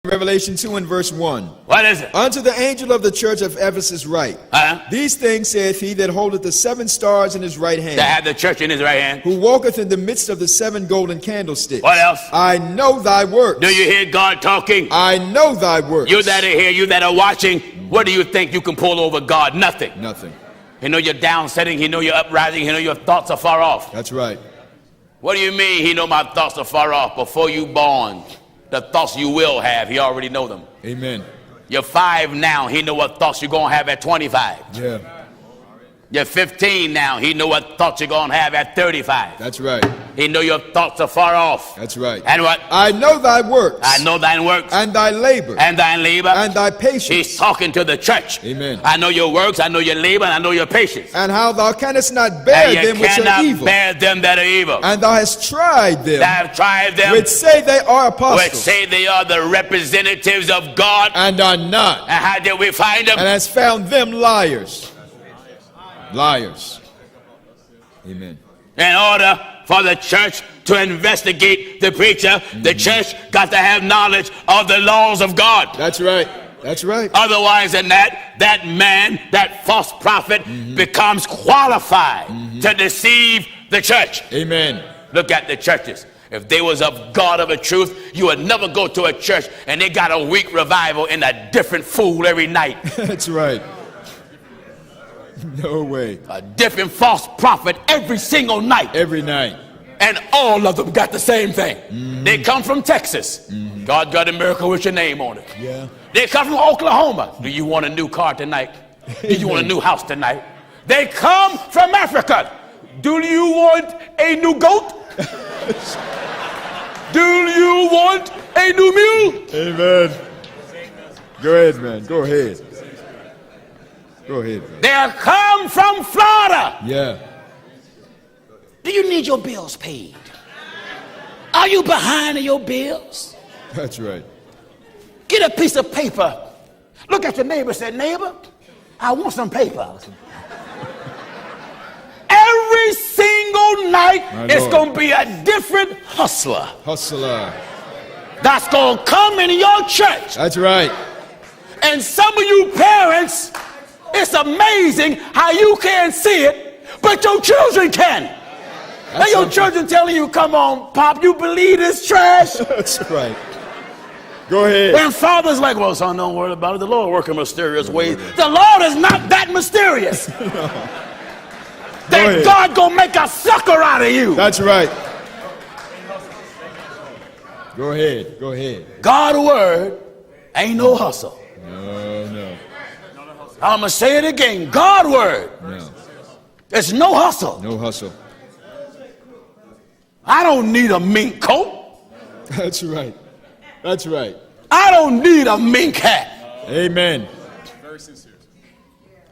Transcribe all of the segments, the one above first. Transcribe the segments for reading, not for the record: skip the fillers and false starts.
Revelation 2 and verse 1. What is it? Unto the angel of the church of Ephesus write, These things saith he that holdeth the 7 stars in his right hand, That had the church in his right hand. who walketh in the midst of the 7 golden candlesticks. What else? I know thy works. Do you hear God talking? I know thy works. You that are here, you that are watching, what do you think you can pull over God? Nothing. Nothing. He know you're downsetting. He know you're uprising. He know your thoughts are far off. That's right. What do you mean he know my thoughts are far off? Before you born, the thoughts you will have, he already know them. Amen. You're 5 now. He know what thoughts you're going to have at 25. Yeah. You're 15 now. He know what thoughts you're going to have at 35. That's right. He know your thoughts are far off. That's right. And what? I know thy works. I know thine works. And thy labor. And thine labor. And thy patience. He's talking to the church. Amen. I know your works. I know your labor. And I know your patience. And how thou canst not bear And you them which are cannot evil. bear them that are evil. And thou hast tried them. That have tried them. Which say they are apostles. Which say they are the representatives of God. And are not. And how did we find them? And has found them liars. Liars. Amen. In order for the church to investigate the preacher, the church got to have knowledge of the laws of God. That's right. That's right. Otherwise than that, that man, that false prophet becomes qualified to deceive the church. Amen. Look at the churches. If they was of God of a truth, you would never go to a church and they got a weak revival and a different fool every night. That's right. No way. A different false prophet every single night. Every night. And all of them got the same thing. They come from Texas. God got a miracle with your name on it. Yeah. They come from Oklahoma. Do you want a new car tonight? Do you want a new house tonight? They come from Africa. Do you want a new goat? Do you want a new mule? Amen. Go ahead, man. Go ahead. Go ahead, man. They come from Florida. Yeah. Do you need your bills paid? Are you behind in your bills? That's right. Get a piece of paper. Look at your neighbor and say, neighbor, I want some paper. Every single night, it's going to be a different hustler. Hustler. That's going to come in your church. That's right. And some of you parents, it's amazing how you can't see it, but your children can. Now your children telling you, come on, Pop, you believe this trash? That's right. Go ahead. And father's like, well, son, don't worry about it. The Lord working mysterious ways. The Lord is not that mysterious. That God gonna make a sucker out of you. That's right. Go ahead. Go ahead. God's word ain't no hustle. No. I'm gonna say it again. God's word. No. It's no hustle. No hustle. I don't need a mink coat. That's right. That's right. I don't need a mink hat. Amen.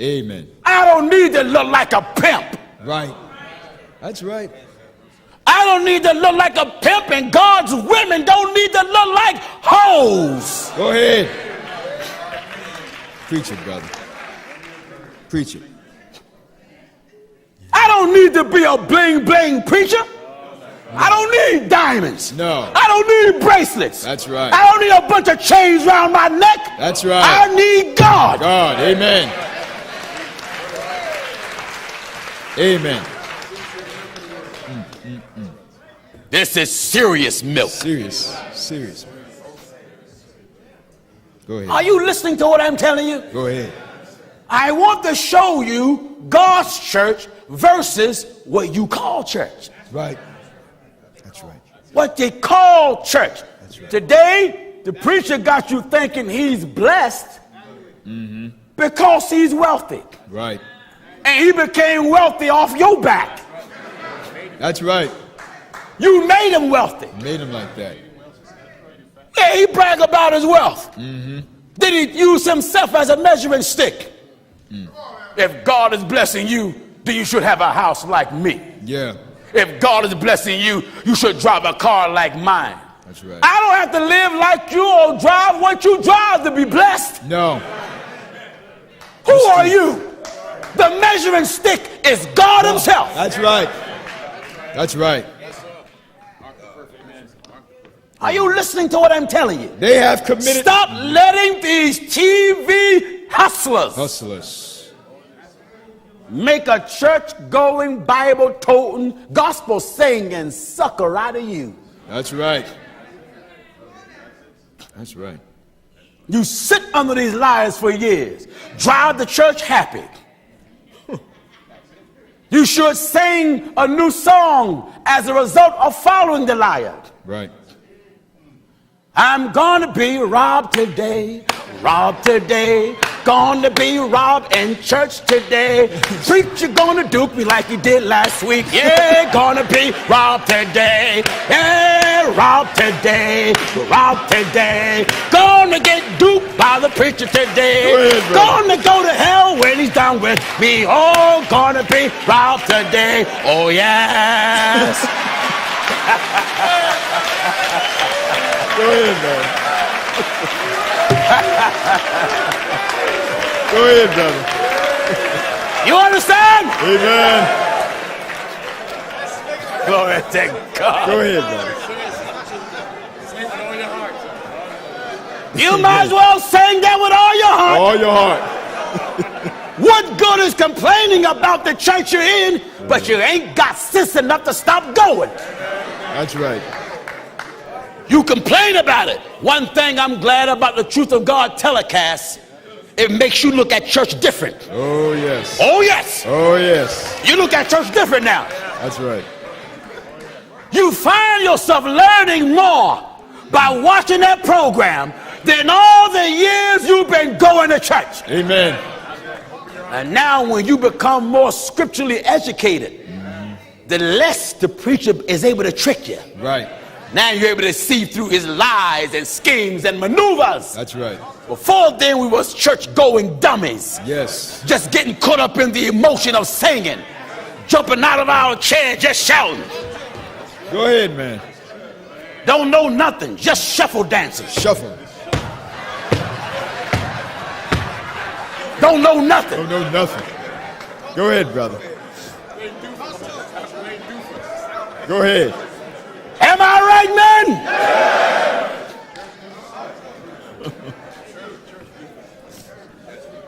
Amen. I don't need to look like a pimp. Right. That's right. I don't need to look like a pimp, and God's women don't need to look like hoes. Go ahead. Preach it, brother. Preach it. I don't need to be a bling bling preacher. I don't need diamonds. No. I don't need bracelets. That's right. I don't need a bunch of chains around my neck. That's right. I need God. God. Amen. Amen. This is serious milk. Serious. Go ahead. Are you listening to what I'm telling you? Go ahead. I want to show you God's church versus what you call church. Right. That's right. What they call church. That's right. Today, the preacher got you thinking he's blessed because he's wealthy. Right. And he became wealthy off your back. That's right. You made him wealthy. Made him like that. Yeah, he brag about his wealth. Did he use himself as a measuring stick? If God is blessing you, then you should have a house like me. Yeah. If God is blessing you, you should drive a car like mine. That's right. I don't have to live like you or drive what you drive to be blessed. No. Who are you? The measuring stick is God himself. That's right. That's right. Are you listening to what I'm telling you? They have committed. Stop letting these TV hustlers make a church-going, Bible-toting, gospel-singing sucker out of you. That's right. That's right. You sit under these liars for years. Drive the church happy. You should sing a new song as a result of following the liar. Right. I'm gonna be robbed today, gonna be robbed in church today. Preacher gonna duke me like he did last week. Yeah, gonna be robbed today, yeah, robbed today. Gonna get duped by the preacher today. Go ahead, gonna go to hell when he's done with me. Oh, gonna be robbed today. Oh, yes. Go ahead, man. Go ahead, brother. You understand? Amen. Glory to God. Go ahead, brother. You might as well sing that with all your heart. All your heart. What good is complaining about the church you're in, but you ain't got sense enough to stop going? That's right. You complain about it. One thing I'm glad about the Truth of God telecast, it makes you look at church different. Oh, yes. Oh, yes. Oh, yes. You look at church different now. That's right. You find yourself learning more by watching that program than all the years you've been going to church. Amen. And now when you become more scripturally educated, the less the preacher is able to trick you. Right. Now you're able to see through his lies and schemes and maneuvers. That's right. Before then we was church-going dummies. Yes. Just getting caught up in the emotion of singing. Jumping out of our chair, just shouting. Go ahead, man. Don't know nothing, just shuffle dancing. Shuffle. Don't know nothing. Don't know nothing. Go ahead, brother. Go ahead. Am I right, men?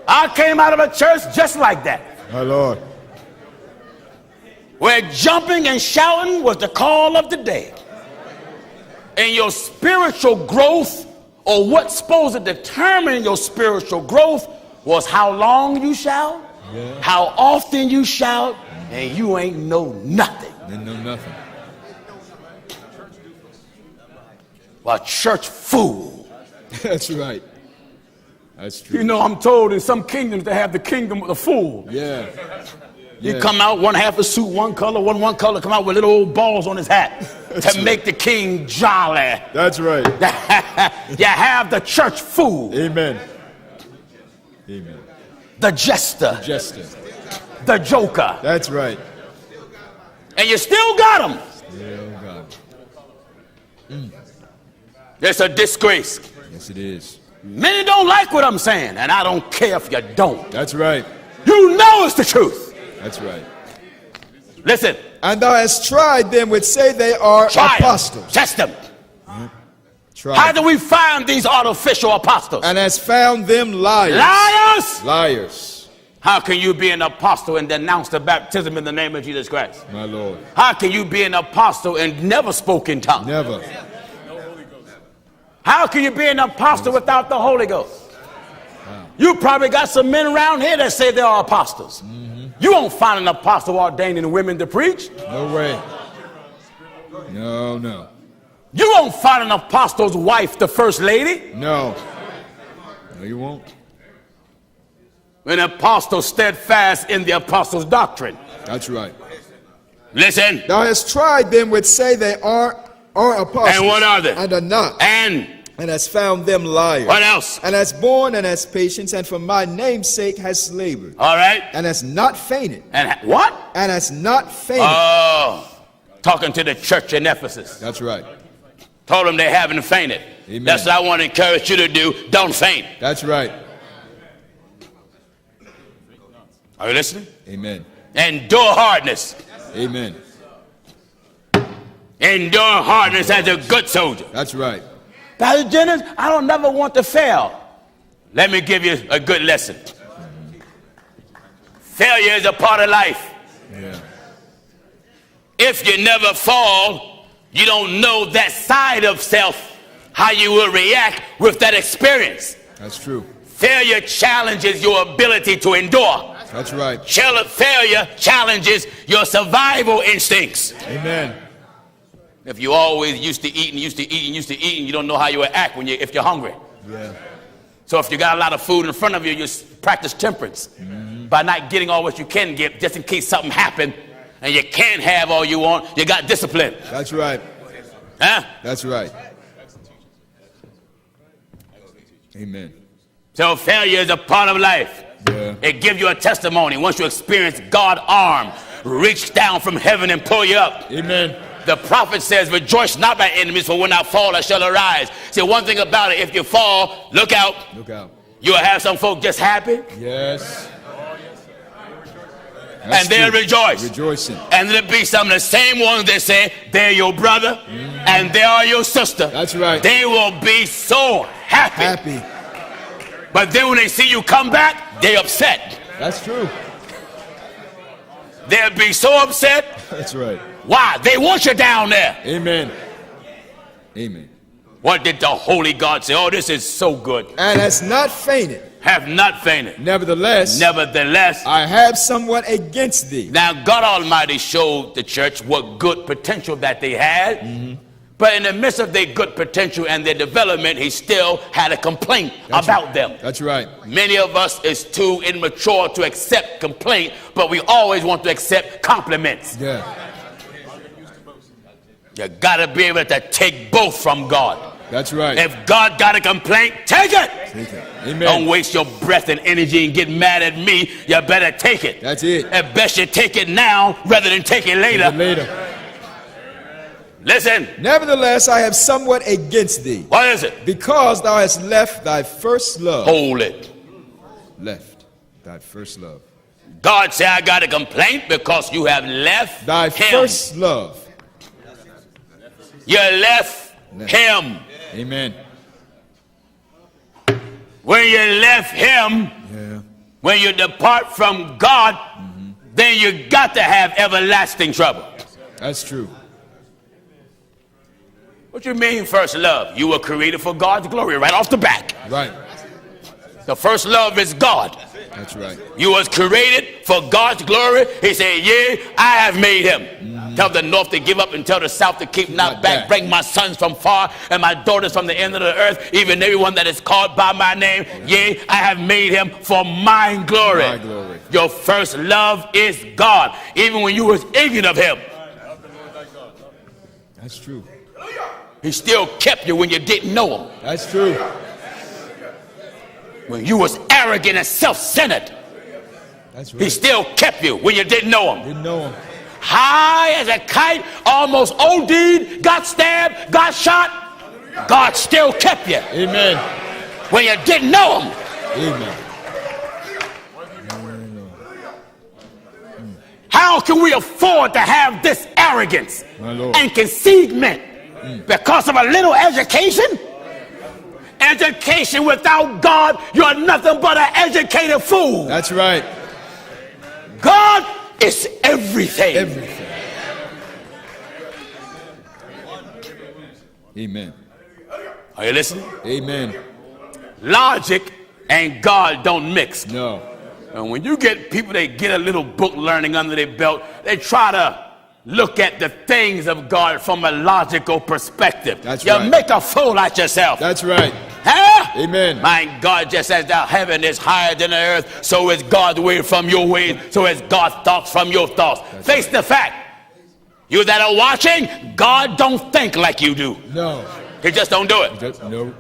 I came out of a church just like that, My Lord. where jumping and shouting was the call of the day. And your spiritual growth, or what's supposed to determine your spiritual growth, was how long you shout, how often you shout, and you ain't know nothing. Didn't know nothing. A church fool. That's right. That's true. You know, I'm told in some kingdoms they have the kingdom of the fool. Yeah. He come out one half a suit, one color, one color, come out with little old balls on his hat to make the king jolly. That's right. You have the church fool. Amen. Amen. The jester. Jester. The joker. That's right. And you still got him. Yeah, God. It's a disgrace. Yes, it is. Many don't like what I'm saying, and I don't care if you don't. That's right. You know it's the truth. That's right. Listen. And thou hast tried them which say they are apostles. Test them. Tried. How do we find these artificial apostles? And hast found them liars. Liars. Liars. How can you be an apostle and denounce the baptism in the name of Jesus Christ? My Lord. How can you be an apostle and never spoke in tongues? Never. How can you be an apostle without the Holy Ghost? Wow. You probably got some men around here that say they are apostles. You won't find an apostle ordaining women to preach. No way. No, no. You won't find an apostle's wife the first lady. No. No, you won't. An apostle steadfast in the apostle's doctrine. That's right. Listen. Thou hast tried them which say they are apostles. And what are they? And are not. And hast found them liars. What else? And hast borne and hast patience, and for my name's sake hast labored. All right. And hast not fainted. And what? And hast not fainted. Oh, talking to the church in Ephesus. That's right. Told them they haven't fainted. Amen. That's what I want to encourage you to do. Don't faint. That's right. Are you listening? Amen. Endure hardness. Amen. Endure hardness as a good soldier. That's right. Pastor Jennings, I don't never want to fail. Let me give you a good lesson. Failure is a part of life. Yeah. If you never fall, you don't know that side of self, how you will react with that experience. That's true. Failure challenges your ability to endure. That's right. Failure challenges your survival instincts. Amen. If you always used to eating, you don't know how you will act if you're hungry. Yeah. So if you got a lot of food in front of you, you practice temperance by not getting all what you can get, just in case something happened and you can't have all you want. You got discipline. That's right. Huh? That's right. Amen. So failure is a part of life. Yeah. It gives you a testimony. Once you experience God's arm reach down from heaven and pull you up. Amen. The prophet says, rejoice not my enemies, for when I fall, I shall arise. See, one thing about it, if you fall, look out. Look out. You'll have some folk just happy. Yes. And they'll rejoice. Rejoicing. And there'll be some of the same ones that say, they're your brother and they are your sister. That's right. They will be so happy. But then when they see you come back, they're upset. That's true. They'll be so upset. That's right. Why? They want you down there. Amen. Amen. What did the Holy God say? Oh, this is so good. And has not fainted. Have not fainted. Nevertheless, I have somewhat against thee. Now, God Almighty showed the church what good potential that they had. But in the midst of their good potential and their development, he still had a complaint about them. That's right. Many of us is too immature to accept complaint, but we always want to accept compliments. Yeah. You got to be able to take both from God. That's right. If God got a complaint, take it. Take it. Amen. Don't waste your breath and energy and get mad at me. You better take it. That's it. At best you take it now rather than take it later. Take it later. Listen. Nevertheless, I have somewhat against thee. What is it? Because thou hast left thy first love. Hold it. Left thy first love. God said, I got a complaint because you have left thy him. First love. You left him. Amen. When you left him, when you depart from God, then you got to have everlasting trouble. That's true. What you mean first love? You were created for God's glory right off the bat. Right. The first love is God. That's right. You was created for God's glory. He said, yea, I have made him. Tell the north to give up and tell the south to keep not back. Bring my sons from far and my daughters from the end of the earth, even everyone that is called by my name. Yea, I have made him for my glory. My glory. Your first love is God, even when you was ignorant of him. That's true. He still kept you when you didn't know him. That's true. When you was arrogant and self-centered, that's right. He still kept you when you didn't know him. Didn't know him. High as a kite, almost OD'd, got stabbed, got shot. God still kept you. Amen. When you didn't know him. Amen. How can we afford to have this arrogance and conceitment because of a little education? Education without God, you're nothing but an educated fool. That's right. God is everything. Everything. Amen. Are you listening? Amen. Logic and God don't mix. No. And when you get people that get a little book learning under their belt, they try to look at the things of God from a logical perspective. That's you right. make a fool out yourself. That's right. Huh? Amen. My God, just as the heaven is higher than the earth, so is God's way from your way, so is God's thoughts from your thoughts. Face the fact. You that are watching, God don't think like you do. No. He just don't do it. No.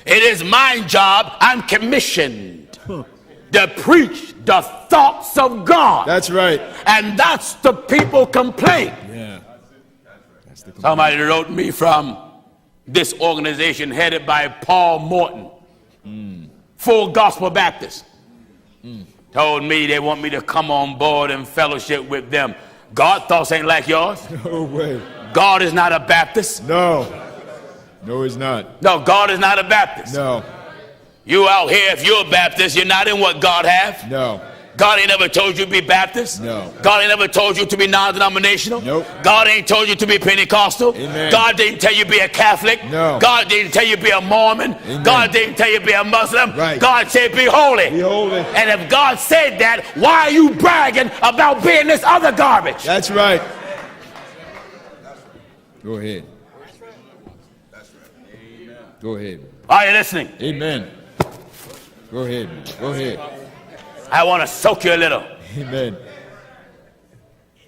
It is my job. I'm commissioned to preach the thoughts of God. That's right. And that's the people complaint. Yeah. That's the complaint. Somebody wrote me from this organization headed by Paul Morton, Full Gospel Baptist. Told me they want me to come on board and fellowship with them. God thoughts ain't like yours. No way. God is not a Baptist. No. No, he's not. No, God is not a Baptist. No. You out here, if you're a Baptist, you're not in what God have. No. God ain't never told you to be Baptist. No. God ain't never told you to be non-denominational. Nope. God ain't told you to be Pentecostal. Amen. God didn't tell you to be a Catholic. No. God didn't tell you to be a Mormon. Amen. God didn't tell you to be a Muslim. Right. God said be holy. Be holy. And if God said that, why are you bragging about being this other garbage? That's right. Go ahead. Go ahead. Are you listening? Amen. Go ahead. Go ahead. I want to soak you a little. Amen.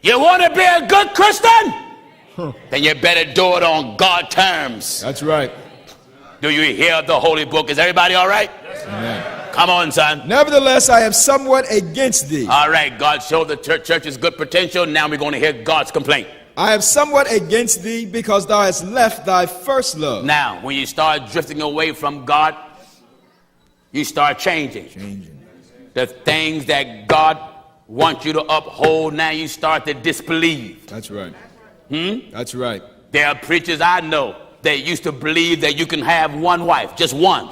You want to be a good Christian? Then you better do it on God's terms. That's right. Do you hear the Holy Book? Is everybody all right? Amen. Come on, son. Nevertheless, I am somewhat against thee. All right, God showed the church's good potential. Now we're going to hear God's complaint. I am somewhat against thee because thou hast left thy first love. Now, when you start drifting away from God, you start changing. The things that God wants you to uphold, now you start to disbelieve. That's right. That's right. There are preachers I know that used to believe that you can have one wife, just one.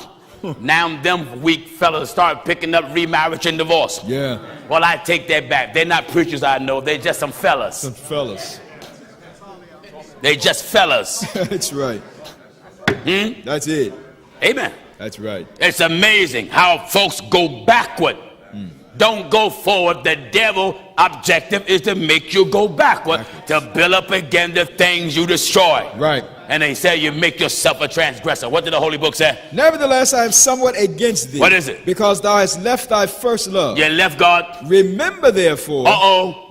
Now them weak fellas start picking up remarriage and divorce. Yeah. Well, I take that back. They're not preachers I know. They're just some fellas. Some fellas. They're just fellas. That's right. That's it. Amen. That's right. It's amazing how folks go backward. Don't go forward. The devil objective is to make you go backward, to build up again the things you destroy. Right. And they say you make yourself a transgressor. What did the Holy Book say? Nevertheless, I am somewhat against thee. What is it? Because thou hast left thy first love. You left God. Remember therefore.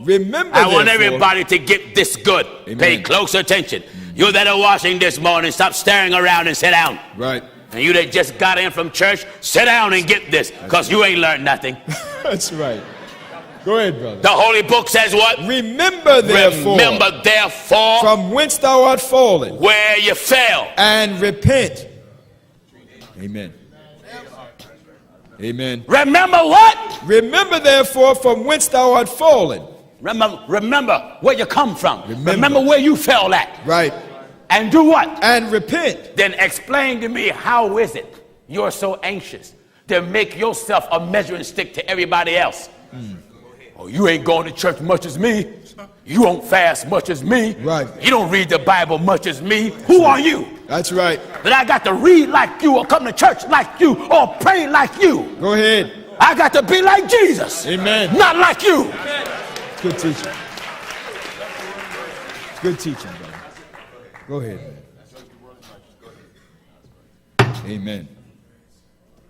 Remember I want therefore, everybody to get this good. Amen. Pay close attention. You that are watching this morning, stop staring around and sit down. Right. And you that just got in from church, sit down and get this, because you ain't learned nothing. That's right. Go ahead, brother. The Holy Book says what? Remember therefore. Remember therefore. From whence thou art fallen. Where you fell. And repent. Amen. Amen. Remember what? Remember therefore from whence thou art fallen. Remember where you come from. Remember where you fell at. Right. And do what? And repent. Then explain to me, how is it you're so anxious to make yourself a measuring stick to everybody else? Oh, you ain't going to church much as me. You don't fast much as me. Right. You don't read the Bible much as me. Who are you? That's right. That I got to read like you, or come to church like you, or pray like you. Go ahead. I got to be like Jesus. Amen. Not like you. Good teaching. Good teaching, brother. Go ahead, man. Amen.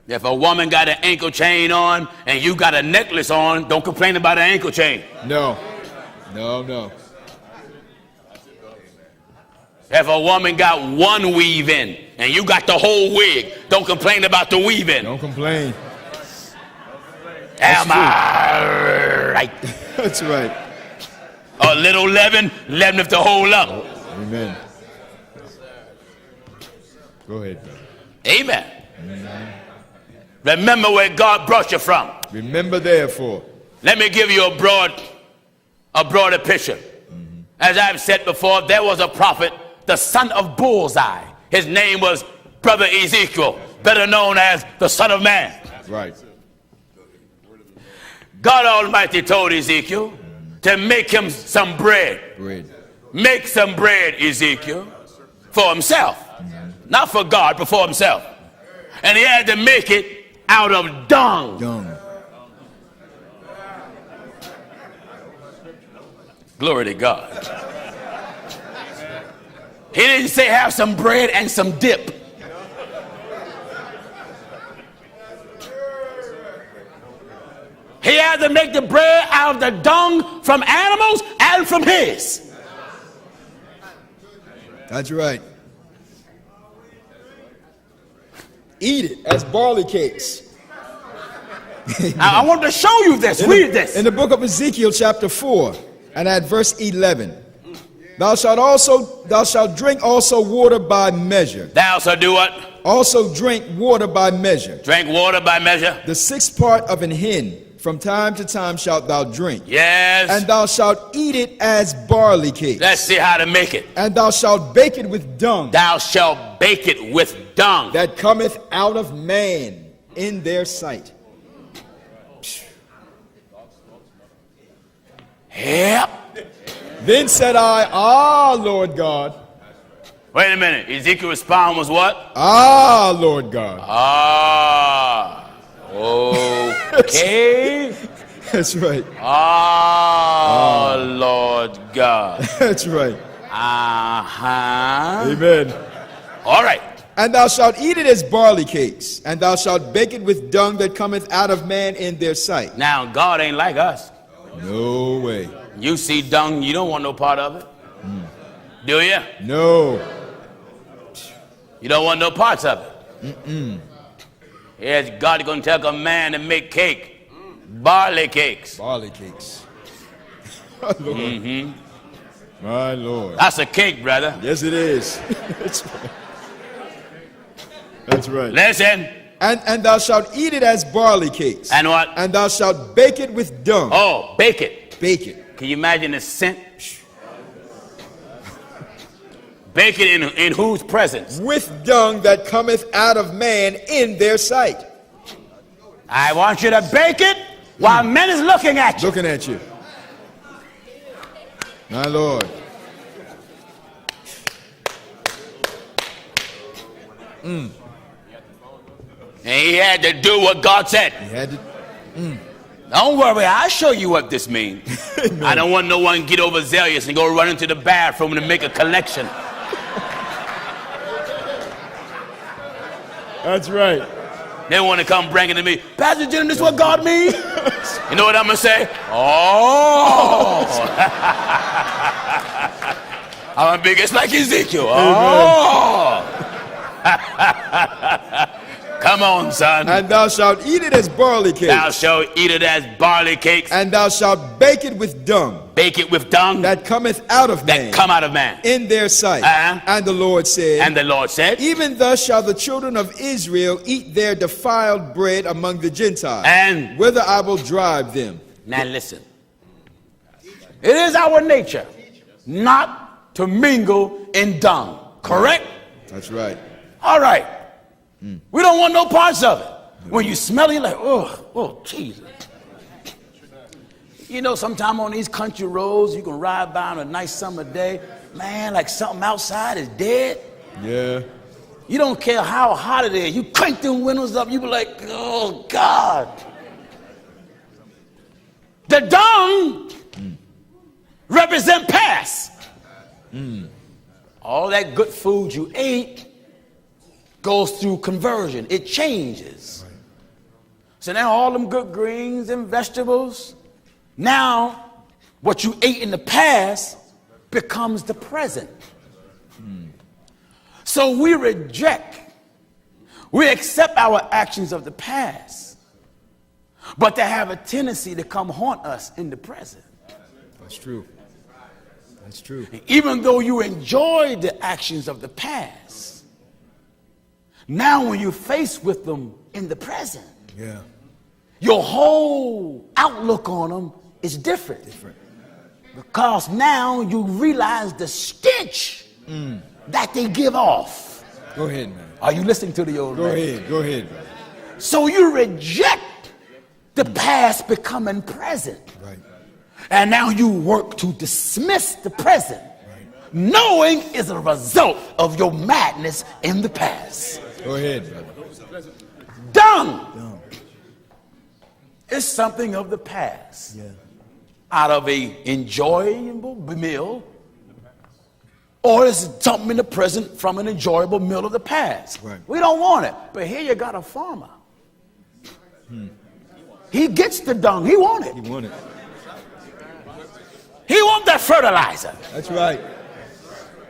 If a woman got an ankle chain on and you got a necklace on, don't complain about an ankle chain. No. No, no. If a woman got one weave in and you got the whole wig, don't complain about the weave in. Don't complain. Am I right? That's right. A little leaven enough to hold up. Amen. Go ahead, brother. Amen. Remember where God brought you from. Remember therefore. Let me give you a broader picture. As I've said before, there was a prophet, the son of Bullseye. His name was Brother Ezekiel, better known as the Son of Man. Right. God Almighty told Ezekiel to make him some bread. Make some bread, Ezekiel, for himself. Not for God, but for himself. And he had to make it out of dung. Glory to God. He didn't say have some bread and some dip. He had to make the bread out of the dung from animals and from his. That's right. Eat it as barley cakes. I want to show you this. Read this. In the book of Ezekiel chapter 4 and at verse 11. Thou shalt drink also water by measure. Thou shalt do what? Also drink water by measure. Drink water by measure. The sixth part of an hin From time to time shalt thou drink. Yes. And thou shalt eat it as barley cake. Let's see how to make it. And thou shalt bake it with dung. Thou shalt bake it with dung. That cometh out of man in their sight. Yep. Then said I, Ah, Lord God. Wait a minute. Ezekiel's response was what? Ah, Lord God. Ah. Okay. That's right. Ah, Lord God. That's right. Uh-huh. Amen. All right. And thou shalt eat it as barley cakes, and thou shalt bake it with dung that cometh out of man in their sight. Now, God ain't like us. No way. You see dung, you don't want no part of it. Do you? No. You don't want no parts of it. Yes, God is going to tell a man to make cake. Barley cakes. Barley cakes. Lord. My Lord. That's a cake, brother. Yes, it is. That's right. That's right. Listen. And thou shalt eat it as barley cakes. And what? And thou shalt bake it with dung. Oh, bake it. Bake it. Can you imagine the scent? Bake it in whose presence? With dung that cometh out of man in their sight. I want you to bake it while men is looking at you. Looking at you. My Lord. And he had to do what God said. He had to. Don't worry, I'll show you what this means. I don't want no one to get overzealous and go run into the bathroom to make a collection. That's right. They want to come bring it to me. Pastor Jim, this is what God means? You know what I'm going to say? Oh. I'm going to be just like Ezekiel. Oh. Come on, son. And thou shalt eat it as barley cakes. Thou shalt eat it as barley cakes. And thou shalt bake it with dung. Bake it with dung. That cometh out of man. That come out of man. In their sight. And the Lord said. And the Lord said. Even thus shall the children of Israel eat their defiled bread among the Gentiles. And whither I will drive them. Now listen. It is our nature not to mingle in dung. Correct? That's right. All right. We don't want no parts of it. When you smell it, you're like, oh, Jesus. You know, sometime on these country roads, you can ride by on a nice summer day. Man, like something outside is dead. Yeah. You don't care how hot it is. You crank them windows up, you be like, oh, God. The dung represent past. All that good food you ate goes through conversion. It changes. Right. So now all them good greens and vegetables, now what you ate in the past becomes the present. So we accept our actions of the past, but they have a tendency to come haunt us in the present. That's true. That's true. Even though you enjoyed the actions of the past, now when you're faced with them in the present, your whole outlook on them is different. Because now you realize the stench that they give off. Go ahead, man. Are you listening to the old man? Go ahead. So you reject the past becoming present. Right. And now you work to dismiss the present, knowing is a result of your madness in the past. Go ahead, brother. Dung is something of the past. Out of a enjoyable meal, or is it something in the present from an enjoyable meal of the past? Right. We don't want it. But here you got a farmer. He gets the dung. He want it. He want it. He want that fertilizer. That's right.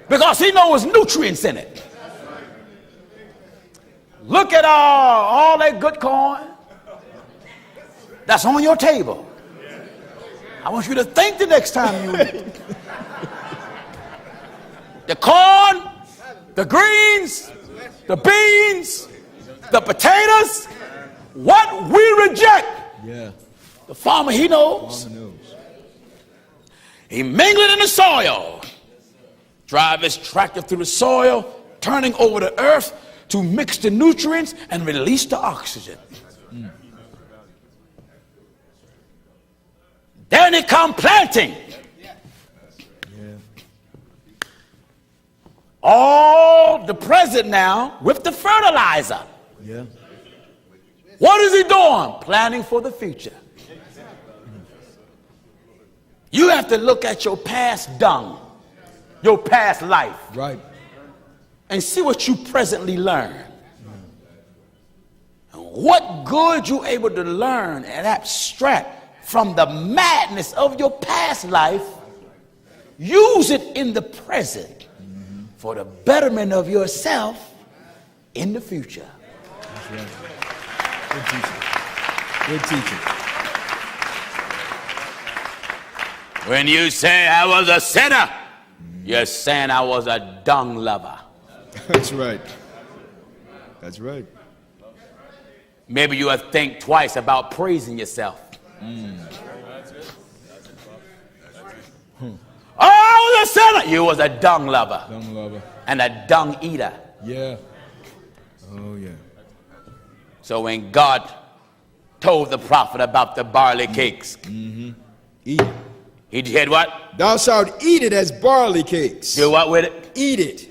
Because he knows nutrients in it. Look at all that good corn that's on your table. I want you to think the next time you eat. The corn, the greens, the beans, the potatoes, what we reject The farmer, he knows. He mingled it in the soil. Drive his tractor through the soil, turning over the earth to mix the nutrients and release the oxygen. Then it come planting. All the present now with the fertilizer. Yeah. What is he doing? Planning for the future. You have to look at your past dung, your past life, Right. and see what you presently learn. And what good you able to learn and abstract from the madness of your past life, use it in the present for the betterment of yourself in the future. That's right. Good teaching. Good teaching. When you say I was a sinner, you're saying I was a dung lover. That's right. That's right. Maybe you would think twice about praising yourself. Oh, I was a sinner. You was a dung lover. Dung lover. And a dung eater. Yeah. Oh, yeah. So when God told the prophet about the barley cakes, Eat it. he did what? Thou shalt eat it as barley cakes. Do what with it? Eat it.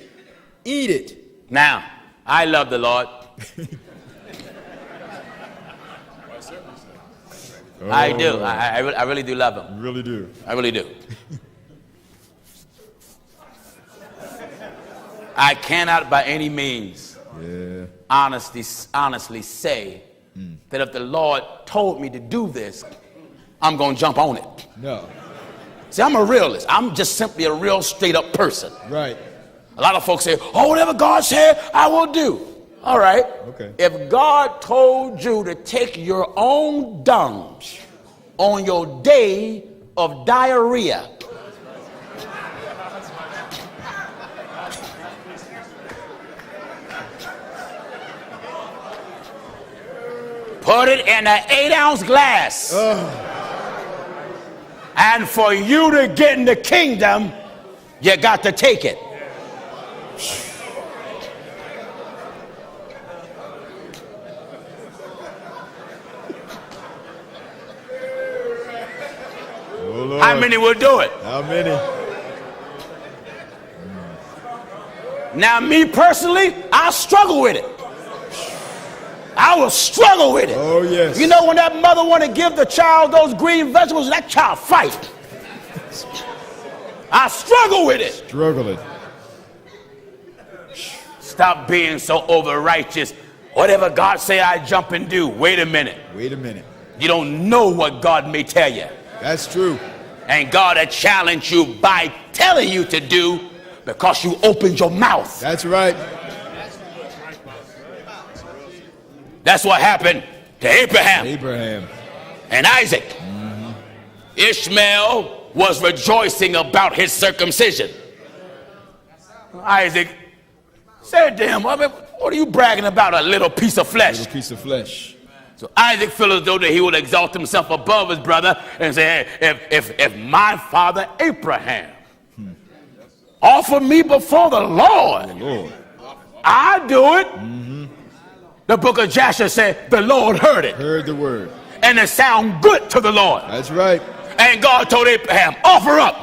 Eat it. Now, I love the Lord. I do. I really do love him. Really do. I really do. I cannot by any means honestly say that if the Lord told me to do this, I'm going to jump on it. No. See, I'm a realist. I'm just simply a real straight up person. Right. A lot of folks say, oh, whatever God said, I will do. All right. Okay. If God told you to take your own dung on your day of diarrhea, put it in an 8-ounce glass, and for you to get in the kingdom, you got to take it. How many will do it? How many? Now, me personally, I struggle with it. I will struggle with it. Oh, yes. You know, when that mother want to give the child those green vegetables, that child fight. I struggle with it. Struggling. Stop being so over righteous. Whatever God say, I jump and do. Wait a minute. Wait a minute. You don't know what God may tell you. That's true. And God had challenged you by telling you to do because you opened your mouth. That's right. That's what happened to Abraham Abraham. and Isaac. Ishmael was rejoicing about his circumcision. Isaac said to him, what are you bragging about, a little piece of flesh? Little piece of flesh. So Isaac felt as though that he would exalt himself above his brother and say, hey, if my father Abraham offered me before the Lord, I do it. The book of Jasher said the Lord heard it. Heard the word. And it sounded good to the Lord. That's right. And God told Abraham, offer up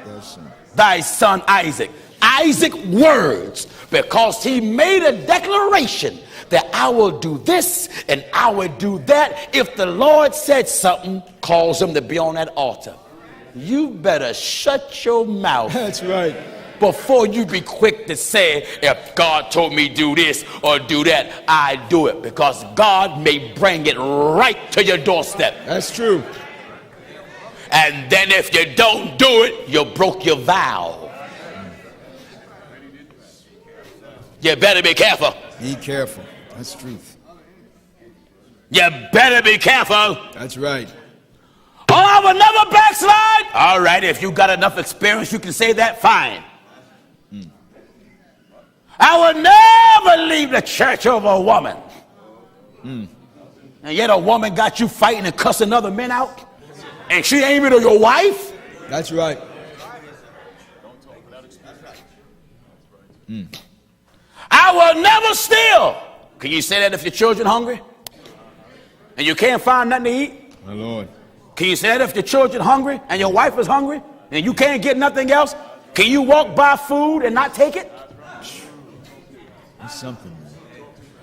Thy son. thy son Isaac. Isaac words, because he made a declaration that I will do this and I will do that. If the Lord said something, calls him to be on that altar. You better shut your mouth. That's right. Before you be quick to say, if God told me do this or do that, I do it. Because God may bring it right to your doorstep. That's true. And then if you don't do it, you broke your vow. You better be careful. Be careful. That's truth. You better be careful. That's right. Oh, I will never backslide. All right, if you got enough experience, you can say that, fine. I will never leave the church over a woman. And yet a woman got you fighting and cussing other men out? And she ain't even your wife? That's right. I will never steal. Can you say that if your children hungry? And you can't find nothing to eat? My Lord. Can you say that if your children hungry and your wife is hungry and you can't get nothing else? Can you walk by food and not take it? That's something, man.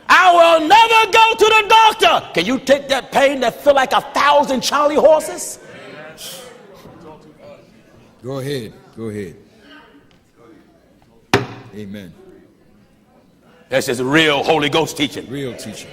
I will never go to the doctor. Can you take that pain that feel like 1,000 Charlie horses? Go ahead. Go ahead. Amen. This is real Holy Ghost teaching. Real teaching.